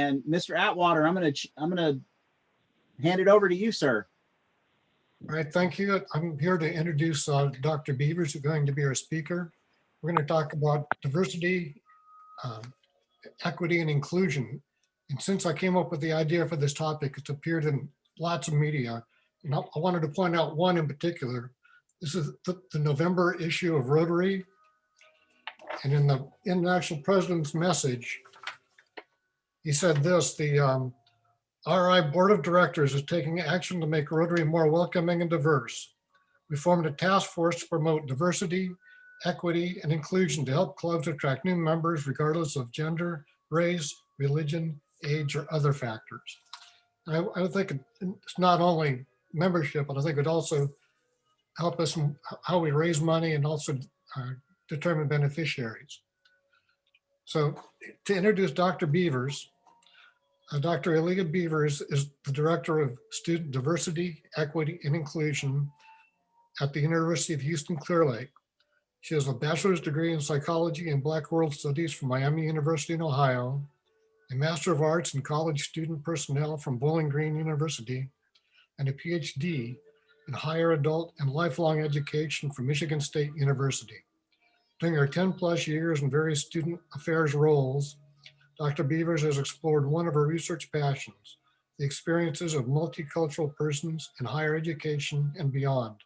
And Mr. Atwater, I'm gonna hand it over to you, sir. All right, thank you. I'm here to introduce Dr. Beavers, who's going to be our speaker. We're going to talk about diversity, equity, and inclusion. And since I came up with the idea for this topic, it's appeared in lots of media. And I wanted to point out one in particular. This is the November issue of Rotary. And in the International President's message, he said this: the RI Board of Directors is taking action to make Rotary more welcoming and diverse. We formed a task force to promote diversity, equity, and inclusion to help clubs attract new members regardless of gender, race, religion, age, or other factors. I think it's not only membership, but I think it would also help us in how we raise money and also determine beneficiaries. So to introduce Dr. Beavers, Dr. Aliya Beavers is the Director of Student Diversity, Equity, and Inclusion at the University of Houston Clear Lake. She has a bachelor's degree in psychology and Black World Studies from Miami University in Ohio, a Master of Arts in College Student Personnel from Bowling Green University, and a PhD in Higher Adult and Lifelong Education from Michigan State University. During her 10+ years in various student affairs roles, Dr. Beavers has explored one of her research passions, the experiences of multicultural persons in higher education and beyond.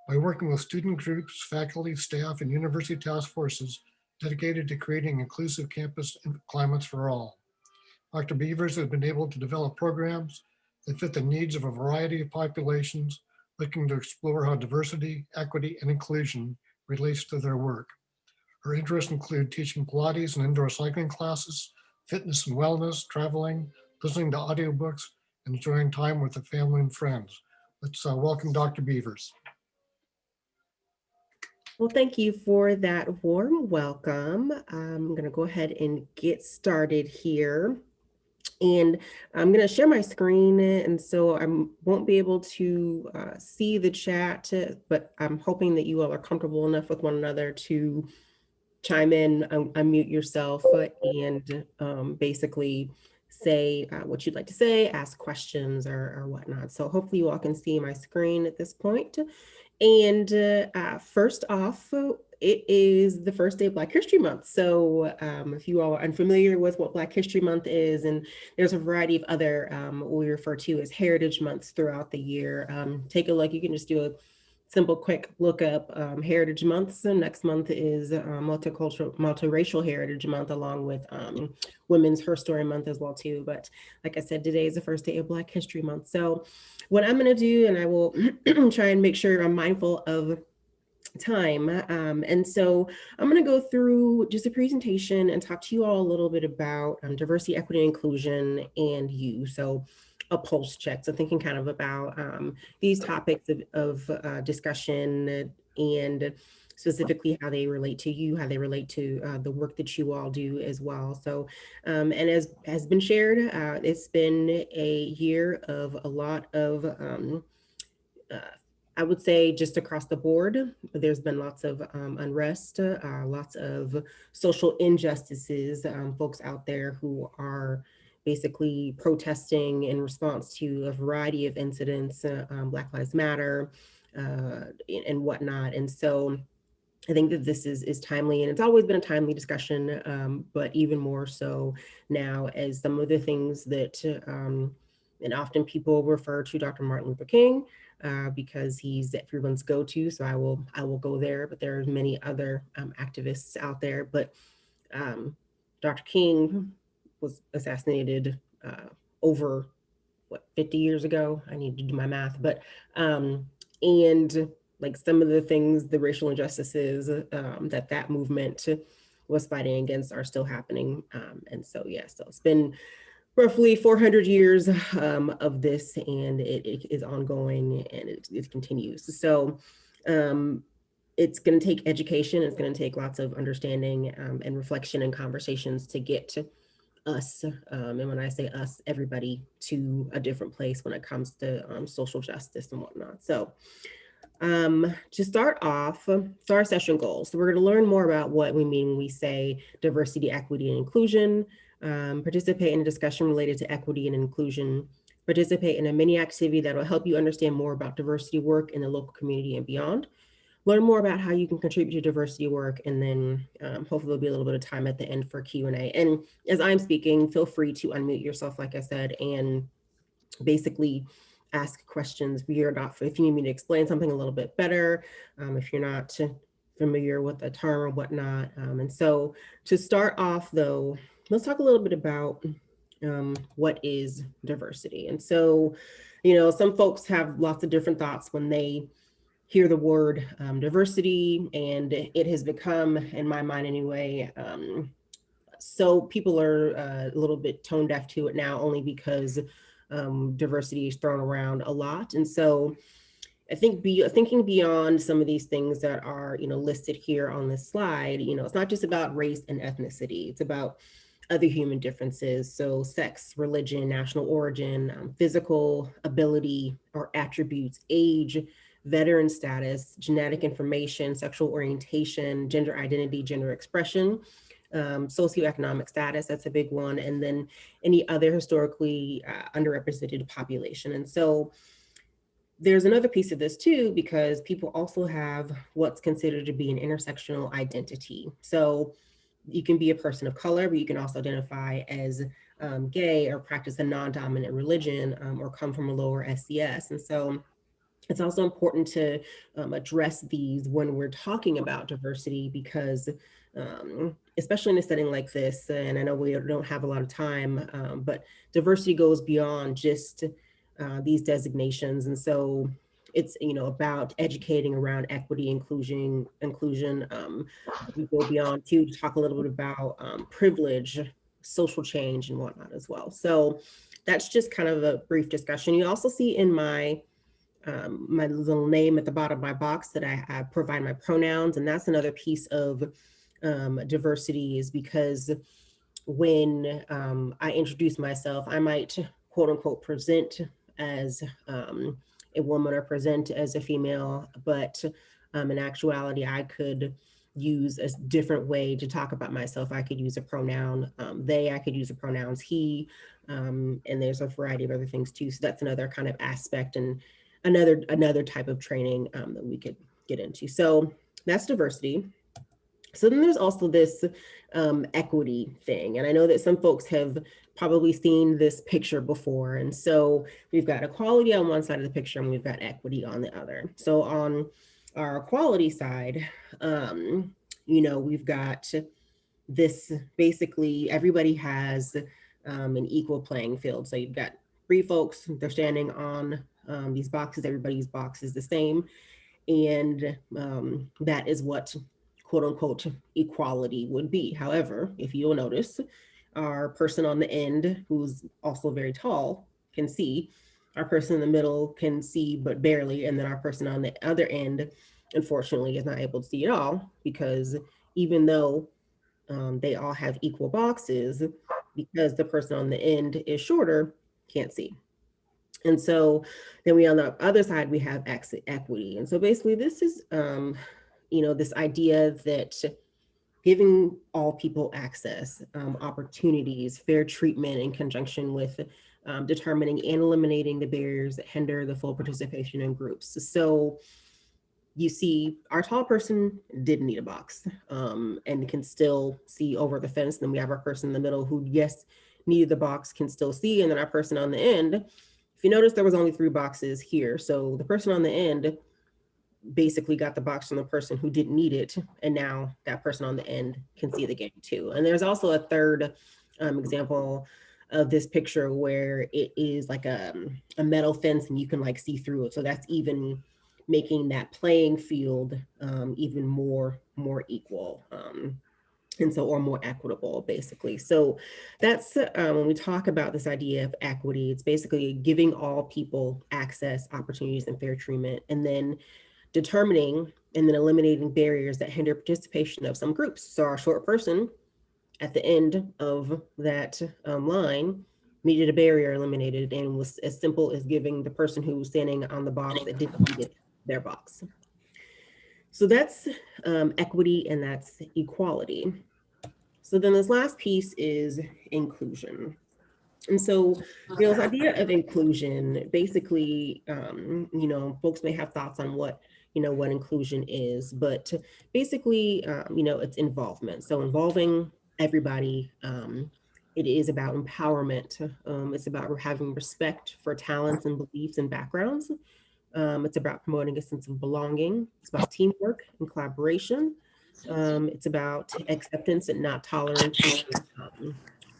By working with student groups, faculty, staff, and university task forces dedicated to creating inclusive campus climates for all, Dr. Beavers has been able to develop programs that fit the needs of a variety of populations looking to explore how diversity, equity, and inclusion relates to their work. Her interests include teaching Pilates and indoor cycling classes, fitness and wellness, traveling, listening to audiobooks, and enjoying time with the family and friends. Let's welcome Dr. Beavers. Well, thank you for that warm welcome. I'm going to go ahead and get started here. And I'm going to share my screen, and so I won't be able to see the chat, but I'm hoping that you all are comfortable enough with one another to chime in, unmute yourself, and basically say what you'd like to say, ask questions or whatnot. So hopefully you all can see my screen at this point. And first off, it is the first day of Black History Month. So if you all are unfamiliar with what Black History Month is, and there's a variety of other what we refer to as heritage months throughout the year. Take a look, you can just do a simple quick look up heritage months. And next month is multiracial heritage month, along with women's Her Story month as well too. But like I said, today is the first day of Black History Month. So what I'm gonna do, and I will try and make sure I'm mindful of time. And so I'm going to go through just a presentation and talk to you all a little bit about diversity, equity, inclusion, and you. So a pulse check. So thinking kind of about these topics of discussion and specifically how they relate to you, how they relate to the work that you all do as well. So, and as has been shared, it's been a year of a lot of I would say just across the board, there's been lots of unrest, lots of social injustices, folks out there who are basically protesting in response to a variety of incidents, Black Lives Matter and whatnot. And so I think that this is timely, and it's always been a timely discussion, but even more so now, as some of the things that, and often people refer to Dr. Martin Luther King because he's everyone's go-to, so I will go there, but there are many other activists out there. But Dr. King was assassinated over, 50 years ago? I need to do my math, but, and like some of the things, the racial injustices that movement was fighting against are still happening. And so, yeah, so it's been roughly 400 years of this, and it is ongoing, and it continues. So it's going to take education. It's going to take lots of understanding and reflection and conversations to get to us, and when I say us, everybody, to a different place when it comes to social justice and whatnot. So to start off, so our session goals. So we're going to learn more about what we mean when we say diversity, equity, and inclusion. participate in a discussion related to equity and inclusion, participate in a mini activity that will help you understand more about diversity work in the local community and beyond, learn more about how you can contribute to diversity work, and then hopefully there'll be a little bit of time at the end for Q&A. And as I'm speaking, feel free to unmute yourself, like I said, and basically ask questions. We are not, if you need me to explain something a little bit better, if you're not familiar with the term or whatnot. And so to start off though, let's talk a little bit about what is diversity. And so, you know, some folks have lots of different thoughts when they hear the word diversity, and it has become, in my mind anyway, so people are a little bit tone deaf to it now, only because diversity is thrown around a lot. And so I think thinking beyond some of these things that are, you know, listed here on this slide, you know, it's not just about race and ethnicity, it's about other human differences. So sex, religion, national origin, physical ability or attributes, age, veteran status, genetic information, sexual orientation, gender identity, gender expression, socioeconomic status, that's a big one, and then any other historically underrepresented population. And so there's another piece of this too, because people also have what's considered to be an intersectional identity. So you can be a person of color, but you can also identify as gay or practice a non-dominant religion or come from a lower SES. And so it's also important to address these when we're talking about diversity, because especially in a setting like this, and I know we don't have a lot of time, but diversity goes beyond just these designations. And so it's, you know, about educating around equity, inclusion. We go beyond to talk a little bit about privilege, social change, and whatnot as well. So that's just kind of a brief discussion. You also see in my little name at the bottom of my box that I provide my pronouns, and that's another piece of diversity, is because when I introduce myself, I might quote unquote present as a woman or present as a female, but in actuality, I could use a different way to talk about myself. I could use a pronoun they, I could use the pronouns he, and there's a variety of other things too. So that's another kind of aspect and another type of training that we could get into. So that's diversity. So then there's also this equity thing. And I know that some folks have probably seen this picture before. And so we've got equality on one side of the picture and we've got equity on the other. So on our equality side, you know, we've got this, basically everybody has an equal playing field. So you've got 3 folks, they're standing on these boxes, everybody's box is the same. And that is what quote unquote equality would be. However, if you'll notice, our person on the end, who's also very tall, can see. Our person in the middle can see, but barely. And then our person on the other end, unfortunately, is not able to see at all, because even though they all have equal boxes, because the person on the end is shorter, can't see. And so then we, on the other side, we have equity. And so basically this is, you know, this idea that giving all people access, opportunities, fair treatment in conjunction with determining and eliminating the barriers that hinder the full participation in groups. So you see our tall person didn't need a box and can still see over the fence. Then we have our person in the middle who, yes, needed the box, can still see. And then our person on the end, if you notice, there was only 3 boxes here. So the person on the end basically got the box from the person who didn't need it. And now that person on the end can see the game too. And there's also a third example of this picture where it is like a metal fence and you can like see through it. So that's even making that playing field even more equal. And so, or more equitable, basically. So that's when we talk about this idea of equity, it's basically giving all people access, opportunities, and fair treatment, and then determining and then eliminating barriers that hinder participation of some groups. So our short person at the end of that line needed a barrier eliminated, and was as simple as giving the person who was standing on the box that didn't need it their box. So that's equity and that's equality. So then this last piece is inclusion. And so, this idea of inclusion, basically, folks may have thoughts on what inclusion is, but basically, it's involvement. So involving everybody. It is about empowerment. It's about having respect for talents and beliefs and backgrounds. It's about promoting a sense of belonging. It's about teamwork and collaboration. It's about acceptance and not tolerance.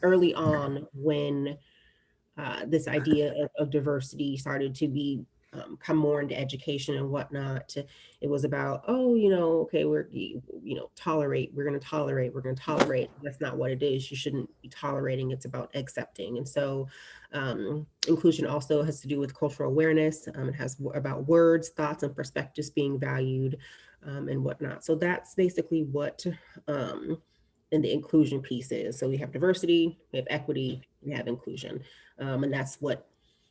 Early on, when this idea of diversity started to be come more into education and whatnot, it was about, okay, we're tolerate, we're going to tolerate, we're going to tolerate. That's not what it is. You shouldn't be tolerating. It's about accepting. And so inclusion also has to do with cultural awareness. It has about words, thoughts, and perspectives being valued and whatnot. So that's basically what and the inclusion piece is. So we have diversity, we have equity, we have inclusion. And that's what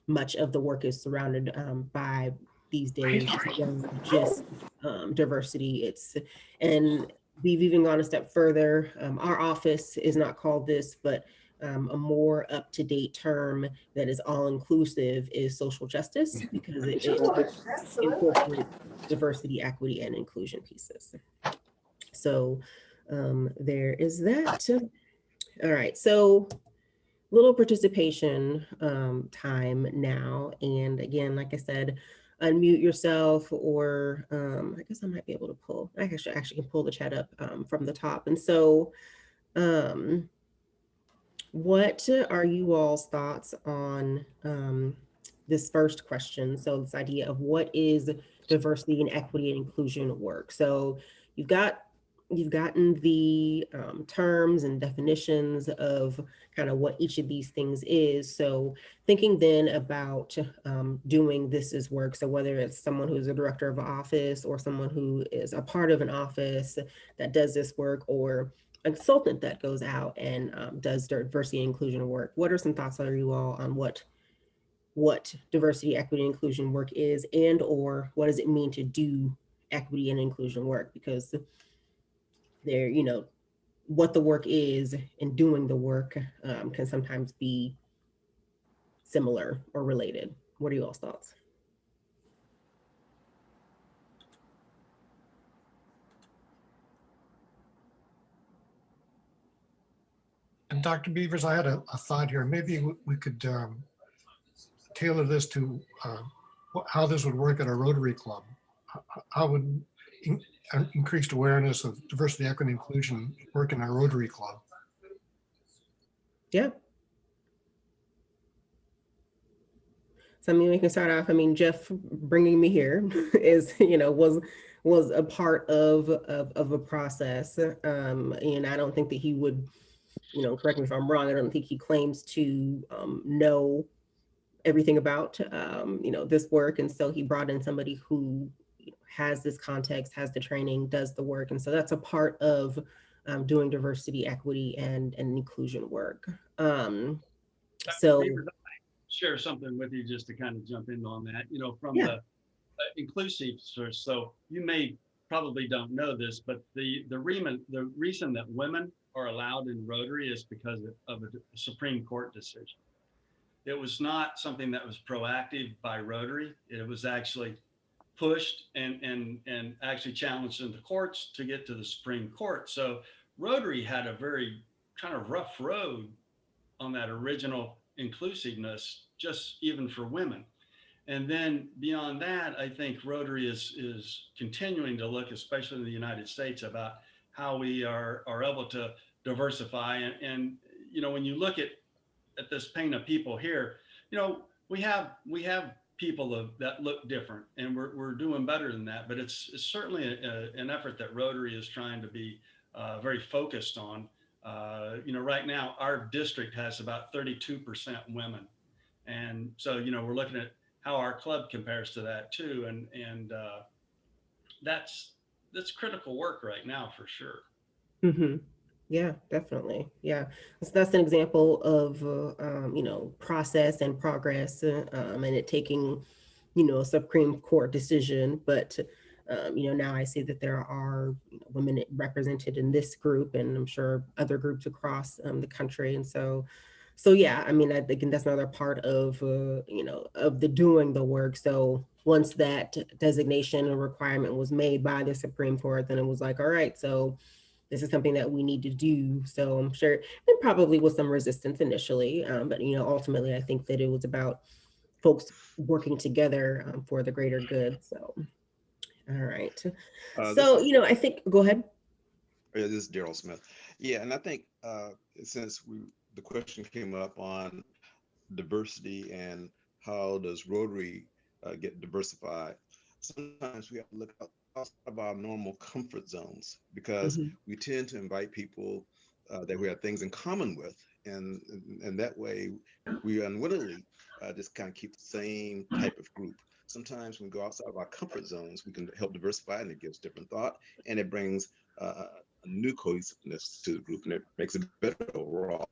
much of the work is surrounded by these days, just diversity. And we've even gone a step further. Our office is not called this, but a more up-to-date term that is all-inclusive is social justice, because it incorporates diversity, equity, and inclusion pieces. So there is that. All right, so little participation time now. And again, like I said, unmute yourself, or I guess I might be able to pull, I actually can pull the chat up from the top. And so what are you all's thoughts on this first question? So this idea of what is diversity and equity and inclusion work. So you've gotten the terms and definitions of kind of what each of these things is. So thinking then about doing this work. So whether it's someone who's a director of an office, or someone who is a part of an office that does this work, or a consultant that goes out and does diversity and inclusion work. What are some thoughts are you all on what diversity, equity, and inclusion work is, and or what does it mean to do equity and inclusion work? Because there, what the work is and doing the work can sometimes be similar or related. What are you all's thoughts? And Dr. Beavers, I had a thought here. Maybe we could tailor this to how this would work at a Rotary Club. How would increased awareness of diversity, equity, and inclusion work in our Rotary Club? Yeah. So I mean, we can start off. I mean, Jeff bringing me here is, was a part of a process, and I don't think that he would, correct me if I'm wrong, I don't think he claims to know everything about, this work. And so he brought in somebody who has this context, has the training, does the work. And so that's a part of doing diversity, equity, and inclusion work. So share something with you just to kind of jump in on that, from yeah. the inclusive source. So you may probably don't know this, but the reason that women are allowed in Rotary is because of a Supreme Court decision. It was not something that was proactive by Rotary. It was actually pushed and actually challenged in the courts to get to the Supreme Court. So Rotary had a very kind of rough road on that original inclusiveness, just even for women. And then beyond that, I think Rotary is continuing to look, especially in the United States, about how we are able to diversify. And when you look at this pain of people here, we have people that look different, and we're doing better than that. But it's certainly an effort that Rotary is trying to be very focused on. Right now our district has about 32% women, and so we're looking at how our club compares to that too, and that's critical work right now for sure. Mm-hmm. Yeah, definitely. Yeah, so that's an example of process and progress, and it taking a Supreme Court decision, but Now I see that there are women represented in this group, and I'm sure other groups across the country. And so yeah, I mean, I think that's another part of, of the doing the work. So once that designation and requirement was made by the Supreme Court, then it was like, all right, so this is something that we need to do. So I'm sure there probably was some resistance initially, but ultimately I think that it was about folks working together for the greater good. So, all right. This So, is I think, go ahead. this is Daryl Smith. Yeah, and I think since the question came up on diversity and how does Rotary get diversified, sometimes we have to look outside of our normal comfort zones because Mhm. we tend to invite people that we have things in common with, and that way we unwittingly just kind of keep the same type of group. Sometimes when we go outside of our comfort zones, we can help diversify, and it gives different thought, and it brings a new cohesiveness to the group, and it makes it better overall.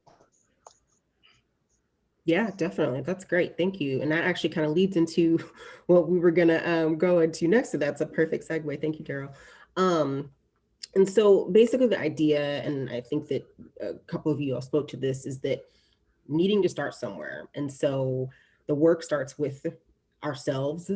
Yeah, definitely. That's great. Thank you. And that actually kind of leads into what we were going to go into next. So that's a perfect segue. Thank you, Daryl. And so basically the idea, and I think that a couple of you all spoke to this, is that needing to start somewhere. And so the work starts with ourselves,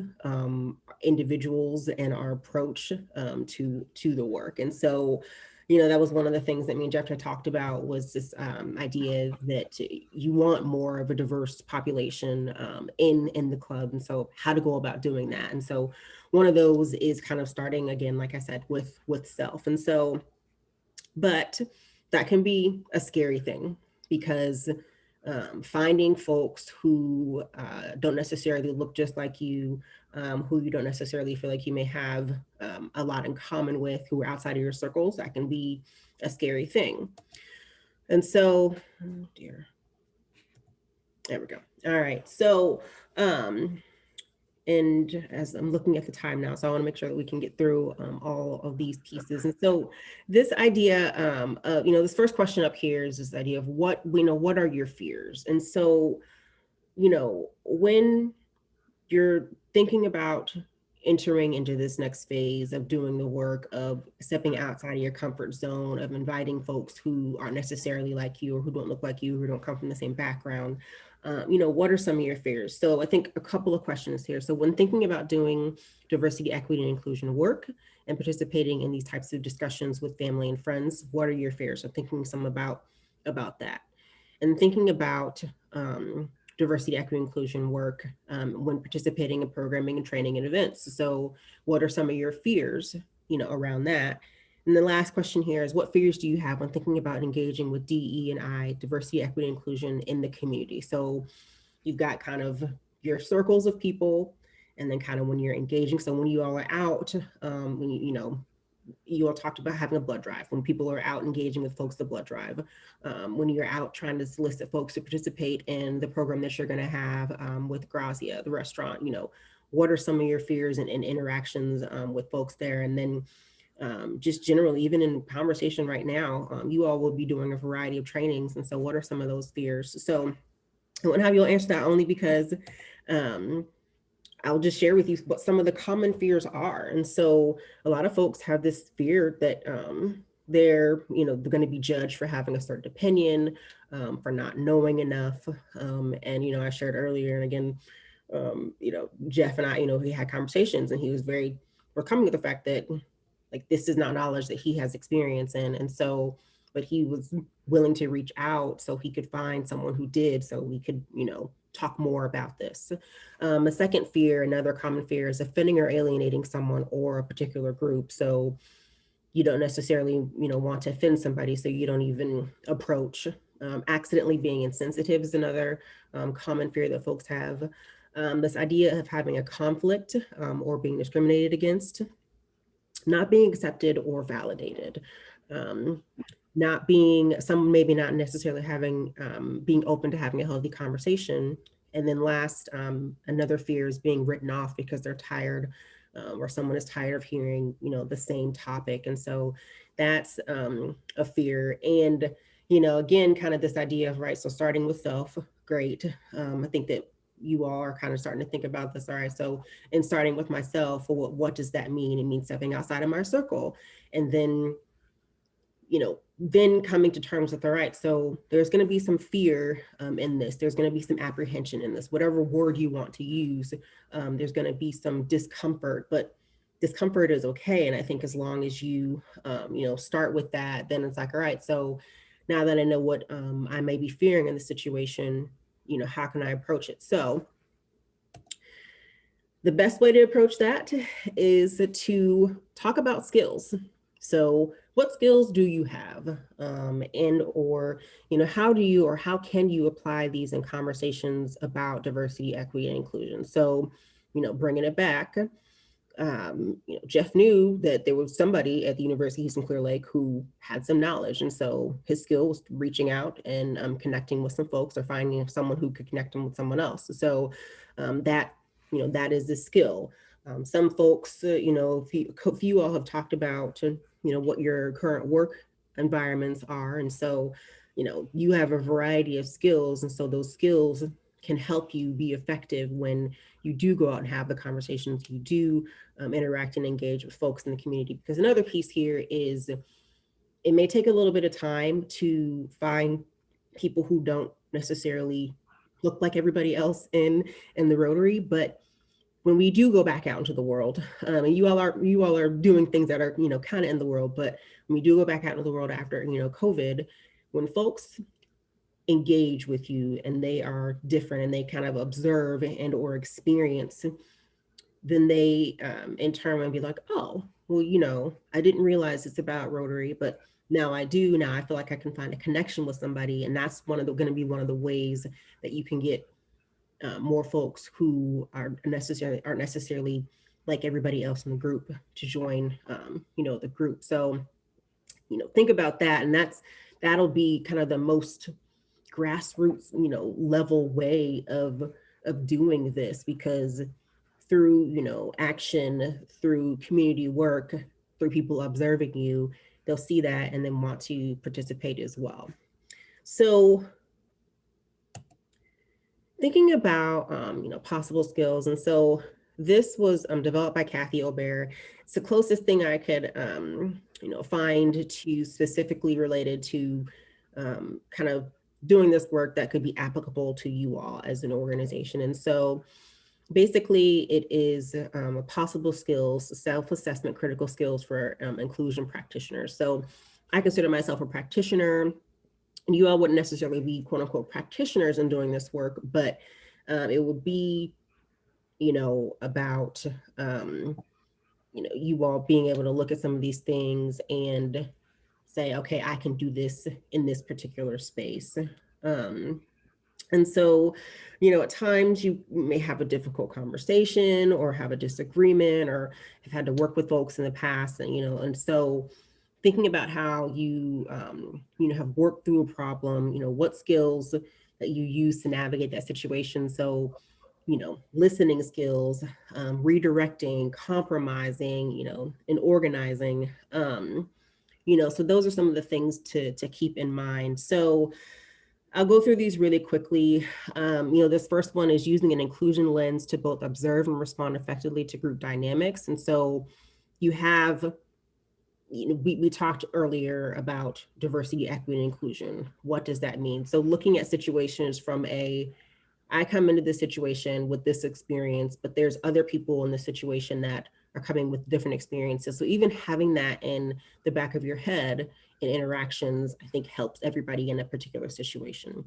individuals, and our approach to the work. And so, that was one of the things that me and Jeff had talked about, was this idea that you want more of a diverse population in the club. And so how to go about doing that. And so one of those is kind of starting, again, like I said, with self. And so, but that can be a scary thing, because finding folks who don't necessarily look just like you, who you don't necessarily feel like you may have a lot in common with, who are outside of your circles, that can be a scary thing. And so, oh dear, there we go. All right, so and as I'm looking at the time now, so I want to make sure that we can get through all of these pieces. And so this idea of, this first question up here is this idea of what are your fears? And so, when you're thinking about entering into this next phase of doing the work, of stepping outside of your comfort zone, of inviting folks who aren't necessarily like you, or who don't look like you, who don't come from the same background, what are some of your fears? So I think a couple of questions here. So when thinking about doing diversity, equity, and inclusion work and participating in these types of discussions with family and friends, what are your fears? So thinking some about that. And thinking about diversity, equity, inclusion work when participating in programming and training and events. So what are some of your fears, around that? And the last question here is, what fears do you have when thinking about engaging with DE&I, diversity, equity, inclusion in the community? So you've got kind of your circles of people, and then kind of when you're engaging. So when you all are out, when you all talked about having a blood drive. When people are out engaging with folks, the blood drive. When you're out trying to solicit folks to participate in the program that you're going to have with Grazia, the restaurant, what are some of your fears and interactions with folks there? And then just generally, even in conversation right now, you all will be doing a variety of trainings. And so what are some of those fears? So I won't have you all answer that, only because I'll just share with you what some of the common fears are. And so a lot of folks have this fear that they're going to be judged for having a certain opinion, for not knowing enough. And, I shared earlier, and again, Jeff and I, we had conversations, and he was very forthcoming with the fact that, like, this is not knowledge that he has experience in. And so, but he was willing to reach out so he could find someone who did, so we could, talk more about this. A second fear, another common fear, is offending or alienating someone or a particular group. So you don't necessarily, want to offend somebody, so you don't even approach. Accidentally being insensitive is another common fear that folks have. This idea of having a conflict or being discriminated against, not being accepted or validated, not being, some maybe not necessarily having, being open to having a healthy conversation. And then last, another fear is being written off because they're tired, or someone is tired of hearing, the same topic. And so that's a fear. And, again, kind of this idea of, right, so starting with self, great. I think that you all are kind of starting to think about this. All right, so in starting with myself, what does that mean? It means stepping outside of my circle. And then, then coming to terms with, all right, so there's going to be some fear in this. There's going to be some apprehension in this, whatever word you want to use. There's going to be some discomfort, but discomfort is okay. And I think as long as you, start with that, then it's like, all right, so now that I know what I may be fearing in the situation, how can I approach it? So the best way to approach that is to talk about skills. So what skills do you have? And or, how do you or how can you apply these in conversations about diversity, equity, and inclusion? So, bringing it back, Jeff knew that there was somebody at the University of Houston Clear Lake who had some knowledge. And so his skill was reaching out and connecting with some folks or finding someone who could connect him with someone else. So that is the skill. Some folks, if you all have talked about, what your current work environments are. And so, you have a variety of skills. And so those skills can help you be effective when you do go out and have the conversations, you do interact and engage with folks in the community. Because another piece here is it may take a little bit of time to find people who don't necessarily look like everybody else in the Rotary, but when we do go back out into the world, and you all are doing things that are kind of in the world, but when we do go back out into the world after COVID, when folks engage with you and they are different and they kind of observe and or experience, then they in turn will be like, oh, well, I didn't realize it's about Rotary, but now I do. Now I feel like I can find a connection with somebody, and that's going to be one of the ways that you can get more folks who aren't necessarily like everybody else in the group to join, the group. So, think about that, and that'll be kind of the most grassroots, level way of doing this, because through, action, through community work, through people observing you, they'll see that and then want to participate as well. So thinking about, possible skills. And so this was developed by Kathy Obear. It's the closest thing I could, find to specifically related to kind of doing this work that could be applicable to you all as an organization. And so basically it is possible skills, self-assessment, critical skills for inclusion practitioners. So I consider myself a practitioner. You all wouldn't necessarily be quote unquote practitioners in doing this work, but it would be, about, you all being able to look at some of these things and say, okay, I can do this in this particular space. And so, at times you may have a difficult conversation or have a disagreement or have had to work with folks in the past, and, and so thinking about how you, have worked through a problem, what skills that you use to navigate that situation. So, listening skills, redirecting, compromising, and organizing, so those are some of the things to keep in mind. So I'll go through these really quickly. This first one is using an inclusion lens to both observe and respond effectively to group dynamics. And so you have, we talked earlier about diversity, equity, and inclusion. What does that mean? So looking at situations from I come into this situation with this experience, but there's other people in the situation that are coming with different experiences. So even having that in the back of your head in interactions, I think helps everybody in a particular situation.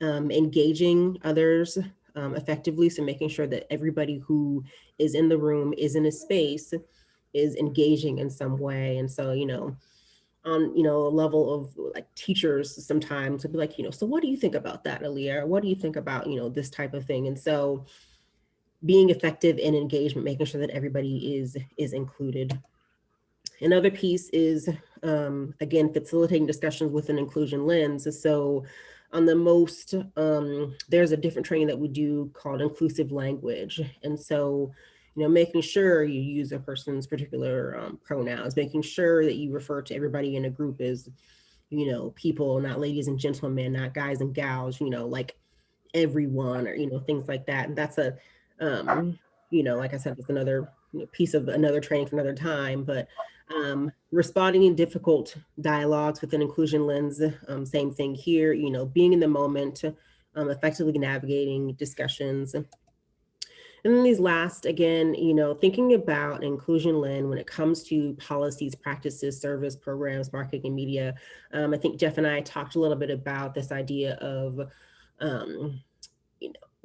Engaging others effectively. So making sure that everybody who is in the room, is in a space, is engaging in some way. And so, on, a level of like teachers sometimes would be like, so what do you think about that, Aliya? What do you think about, this type of thing? And so being effective in engagement, making sure that everybody is included. Another piece is, again, facilitating discussions with an inclusion lens. So on the most, there's a different training that we do called inclusive language. And so, making sure you use a person's particular pronouns, making sure that you refer to everybody in a group as, people, not ladies and gentlemen, not guys and gals, like everyone, or, things like that. And that's a, like I said, it's another piece of another training for another time, but responding in difficult dialogues with an inclusion lens, same thing here, being in the moment, effectively navigating discussions. And then these last, again, thinking about inclusion lens when it comes to policies, practices, service, programs, marketing, and media. I think Jeff and I talked a little bit about this idea of,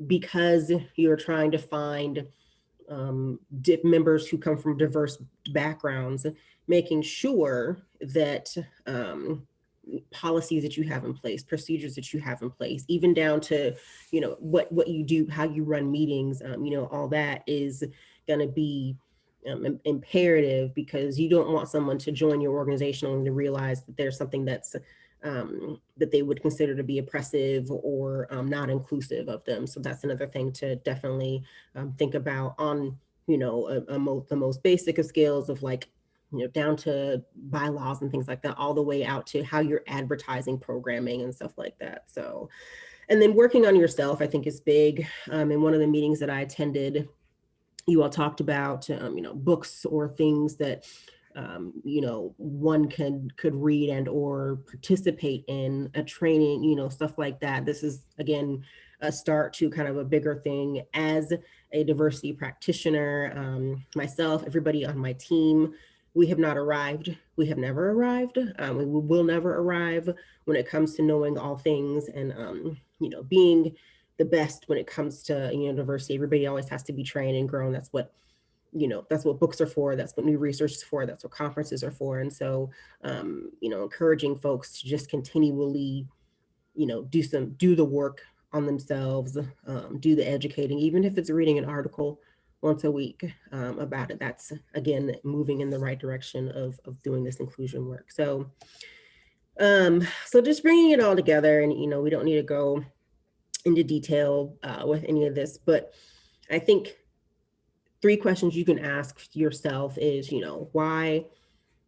because you're trying to find members who come from diverse backgrounds, making sure that policies that you have in place, procedures that you have in place, even down to, what you do, how you run meetings, all that is going to be imperative, because you don't want someone to join your organization only to realize that there's something that's that they would consider to be oppressive or not inclusive of them. So that's another thing to definitely think about on, the most basic of skills of, like, down to bylaws and things like that, all the way out to how you're advertising programming and stuff like that. So, and then working on yourself, I think, is big. In one of the meetings that I attended, you all talked about, books or things that, one could read and or participate in a training, stuff like that. This is, again, a start to kind of a bigger thing as a diversity practitioner. Myself, everybody on my team, we have not arrived. We have never arrived. We will never arrive when it comes to knowing all things and, being the best when it comes to, diversity. Everybody always has to be trained and grown. That's what books are for. That's what new research is for. That's what conferences are for. And so, encouraging folks to just continually, do the work on themselves, do the educating, even if it's reading an article once a week about it. That's, again, moving in the right direction of doing this inclusion work. So, so just bringing it all together, and, we don't need to go into detail with any of this, but I think 3 questions you can ask yourself is, why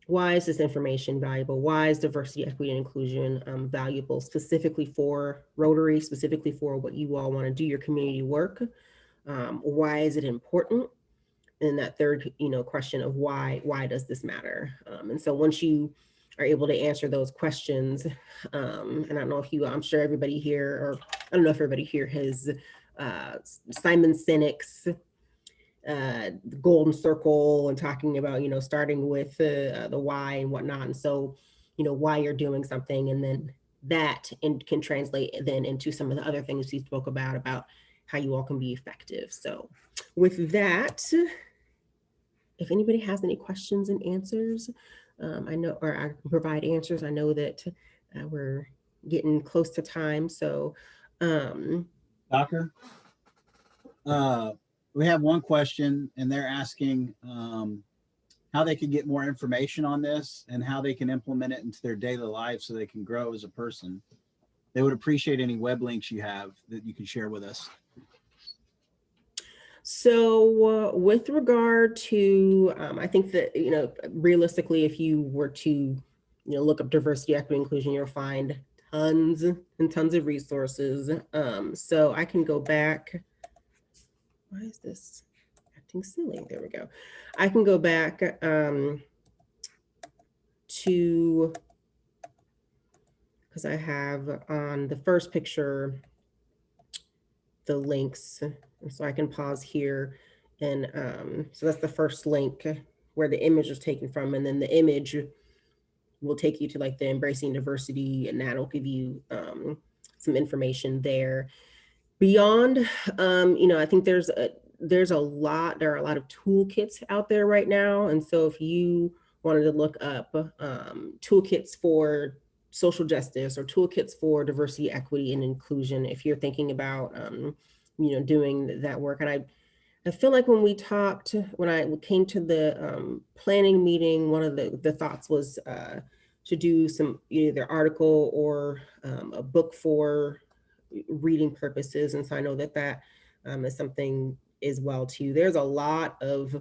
is this information valuable? Why is diversity, equity, and inclusion valuable, specifically for Rotary, specifically for what you all want to do, your community work? Why is it important? And that third, question of why does this matter? And so once you are able to answer those questions, and I don't know if I'm sure everybody here, or I don't know if everybody here has Simon Sinek's the golden circle, and talking about, starting with the why and whatnot. And so, why you're doing something, and then that can translate then into some of the other things we spoke about how you all can be effective. So with that, if anybody has any questions and answers, I know, or I can provide answers. I know that we're getting close to time. So, Docker, we have one question, and they're asking how they can get more information on this and how they can implement it into their daily life so they can grow as a person. They would appreciate any web links you have that you can share with us. So with regard to, I think that, realistically, if you were to, look up diversity, equity, inclusion, you'll find tons and tons of resources. So I can go back. Why is this acting silly? There we go. I can go back to, because I have on the first picture the links, and so I can pause here, and so that's the first link where the image is taken from, and then the image will take you to, like, the Embracing Diversity, and that'll give you some information there. Beyond, I think there are a lot of toolkits out there right now, and so if you wanted to look up toolkits for social justice or toolkits for diversity, equity, and inclusion, if you're thinking about, doing that work. And I feel like when I came to the planning meeting, one of the thoughts was to do some either article or a book for reading purposes. And so I know that is something as well too. There's a lot of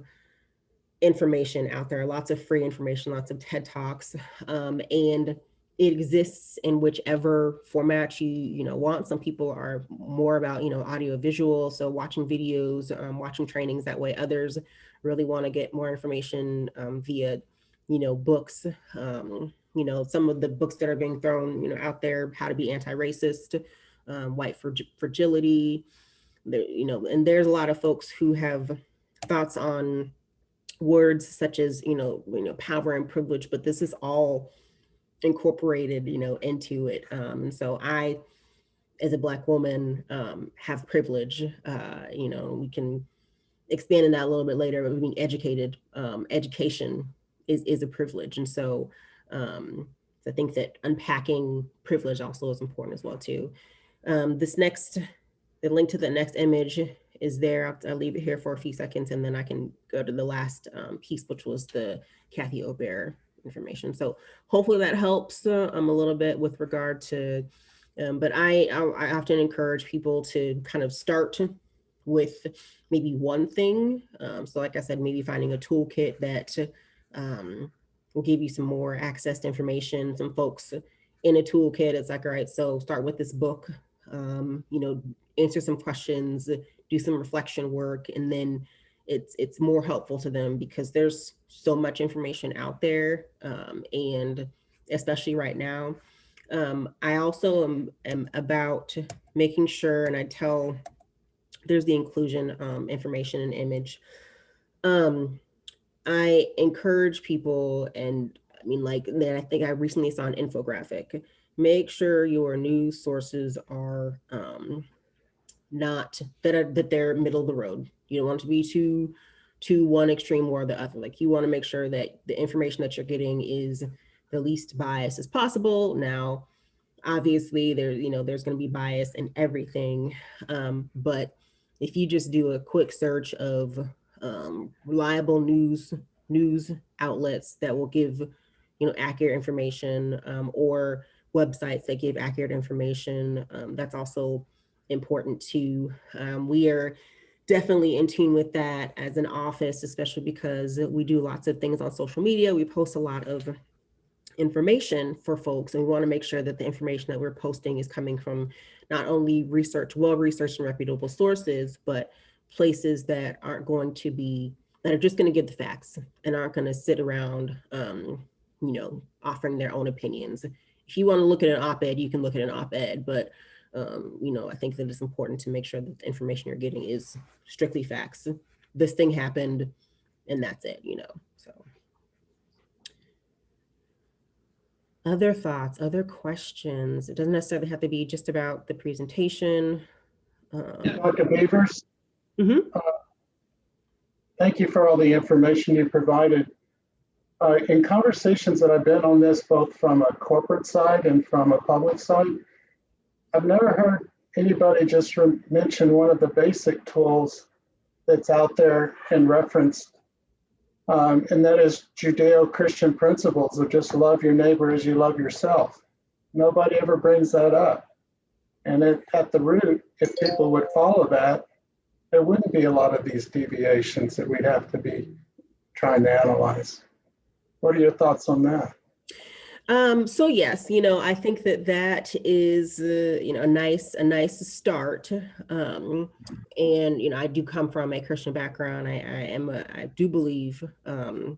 information out there, lots of free information, lots of TED Talks. And it exists in whichever format you want. Some people are more about, audio visual, so watching videos, watching trainings that way. Others really want to get more information via, books. Some of the books that are being thrown, out there, How to Be Anti-Racist, White Fragility, and there's a lot of folks who have thoughts on words such as, power and privilege, but this is all incorporated, into it. And so I, as a Black woman, have privilege. We can expand on that a little bit later, but being educated, education is a privilege. And so I think that unpacking privilege also is important as well too. The link to the next image is there. I'll leave it here for a few seconds, and then I can go to the last piece, which was the Kathy Obear information. So hopefully that helps a little bit with regard to, but I often encourage people to kind of start with maybe one thing. So like I said, maybe finding a toolkit that will give you some more access to information. Some folks in a toolkit, it's like, all right, so start with this book, answer some questions, do some reflection work, and then it's more helpful to them because there's so much information out there, and especially right now. I also am about making sure, and I tell, there's the inclusion information and image. I encourage people, and I mean, like, I think I recently saw an infographic. Make sure your news sources are not that they're middle of the road. You don't want to be to one extreme or the other. Like, you want to make sure that the information that you're getting is the least biased as possible. Now, obviously, there's going to be bias in everything, but if you just do a quick search of reliable news outlets that will give accurate information, or websites that give accurate information, that's also important too. We are definitely in tune with that as an office, especially because we do lots of things on social media. We post a lot of information for folks, and we want to make sure that the information that we're posting is coming from not only well-researched and reputable sources, but places that are just going to give the facts and aren't going to sit around offering their own opinions. If you want to look at an op-ed, you can look at an op-ed, but I think that it's important to make sure that the information you're getting is strictly facts. This thing happened and that's it, so. Other thoughts, other questions? It doesn't necessarily have to be just about the presentation. Dr. Beavers, Mhm. Thank you for all the information you provided. In conversations that I've been on this, both from a corporate side and from a public side, I've never heard anybody just mention one of the basic tools that's out there and referenced, and that is Judeo-Christian principles of just love your neighbor as you love yourself. Nobody ever brings that up. And at the root, if people would follow that, there wouldn't be a lot of these deviations that we'd have to be trying to analyze. What are your thoughts on that? So yes, I think that is, a nice start. And, I do come from a Christian background. I do believe in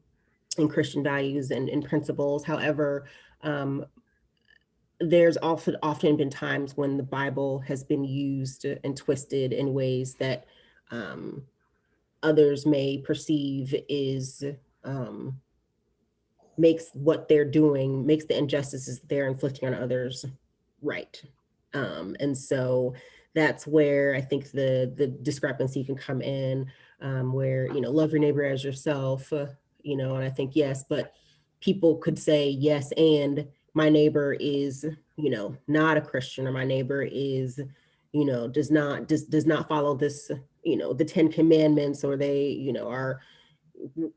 Christian values and principles. However, there's often been times when the Bible has been used and twisted in ways that others may perceive is makes what they're doing, makes the injustices they're inflicting on others right. And so that's where I think the discrepancy can come in, where, love your neighbor as yourself, and I think, yes, but people could say, yes, and my neighbor is, not a Christian, or my neighbor is, does not follow this, the 10 Commandments, or they, are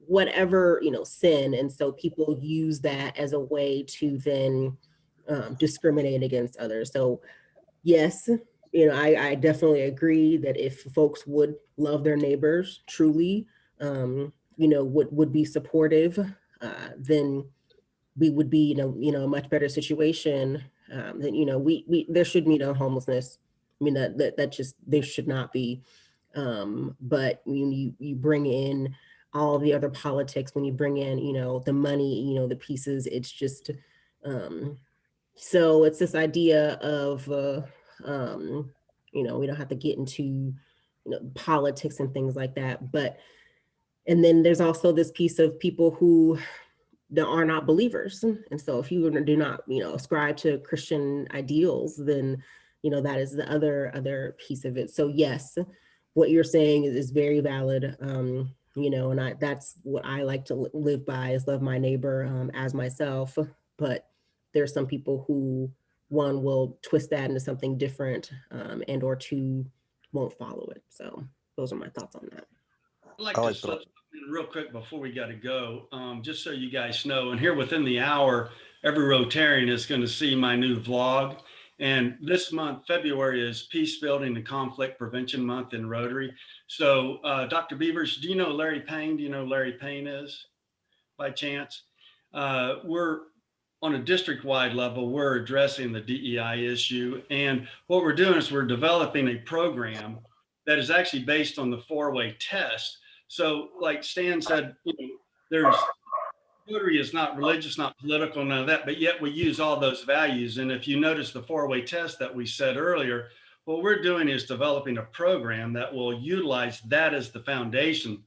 whatever, sin. And so people use that as a way to then discriminate against others. So yes, I definitely agree that if folks would love their neighbors truly, would be supportive, then we would be in a much better situation. Then there should be no homelessness. I mean that just there should not be. But when you bring in all the other politics, when you bring in the money, the pieces, it's just so it's this idea of we don't have to get into politics and things like that, but and then there's also this piece of people who are not believers. And so if you do not, ascribe to Christian ideals, then, that is the other piece of it. So yes, what you're saying is very valid. And that's what I like to live by, is love my neighbor as myself. But there's some people who, one, will twist that into something different, and or two, won't follow it. So those are my thoughts on that. I'd like to slip in real quick before we got to go, just so you guys know. And here within the hour, every Rotarian is going to see my new vlog. And this month, February, is Peace Building and Conflict Prevention Month in Rotary. So, Dr. Beavers, do you know Larry Payne? Do you know who Larry Payne is by chance? We're on a district-wide level, we're addressing the DEI issue. And what we're doing is we're developing a program that is actually based on the four-way test. So like Stan said, there's Rotary is not religious, not political, none of that, but yet we use all those values. And if you notice the four-way test that we said earlier, what we're doing is developing a program that will utilize that as the foundation,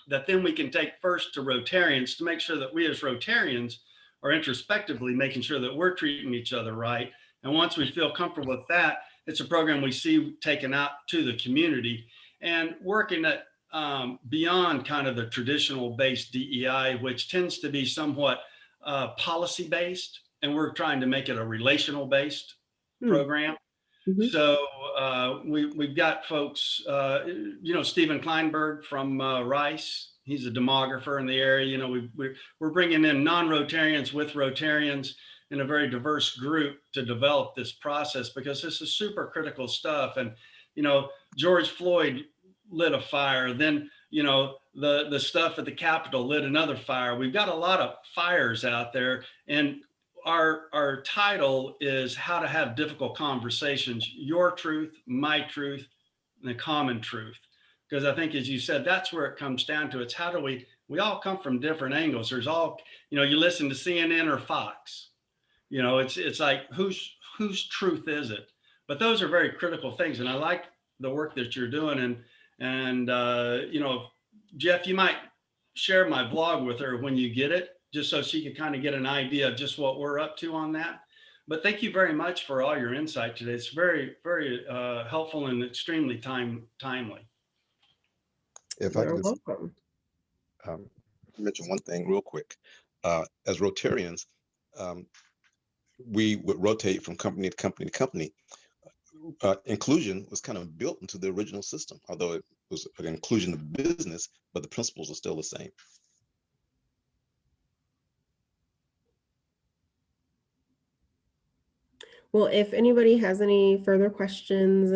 that then we can take first to Rotarians to make sure that we as Rotarians are introspectively making sure that we're treating each other right. And once we feel comfortable with that, it's a program we see taken out to the community and working at beyond kind of the traditional based DEI, which tends to be somewhat policy based, and we're trying to make it a relational based program. Mm-hmm. So we've got folks, Stephen Kleinberg from Rice. He's a demographer in the area. We're bringing in non-Rotarians with Rotarians in a very diverse group to develop this process, because this is super critical stuff. And, George Floyd lit a fire, then, the stuff at the Capitol lit another fire. We've got a lot of fires out there, and our title is How to Have Difficult Conversations, Your Truth, My Truth, and the Common Truth. Because I think, as you said, that's where it comes down to. It's how do we all come from different angles. There's all, you listen to CNN or Fox, it's like, whose truth is it? But those are very critical things. And I like the work that you're doing. And Jeff, you might share my vlog with her when you get it, just so she could kind of get an idea of just what we're up to on that. But thank you very much for all your insight today. It's very, very helpful and extremely timely. If I could just mention one thing real quick. As Rotarians, we would rotate from company to company to company. Inclusion was kind of built into the original system, although it was an inclusion of business, but the principles are still the same. Well, if anybody has any further questions,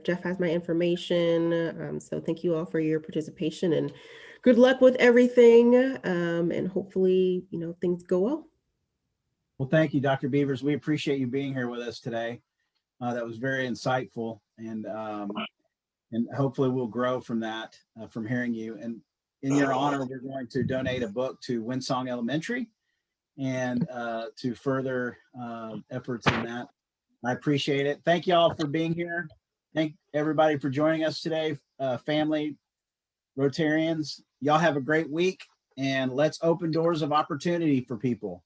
Jeff has my information. So thank you all for your participation, and good luck with everything. And hopefully, things go well. Well, thank you, Dr. Beavers. We appreciate you being here with us today. That was very insightful, and hopefully we'll grow from that, from hearing you. And in your honor, we're going to donate a book to Winsong Elementary, and to further efforts in that. I appreciate it. Thank you all for being here. Thank everybody for joining us today. Family, Rotarians, y'all have a great week, and let's open doors of opportunity for people.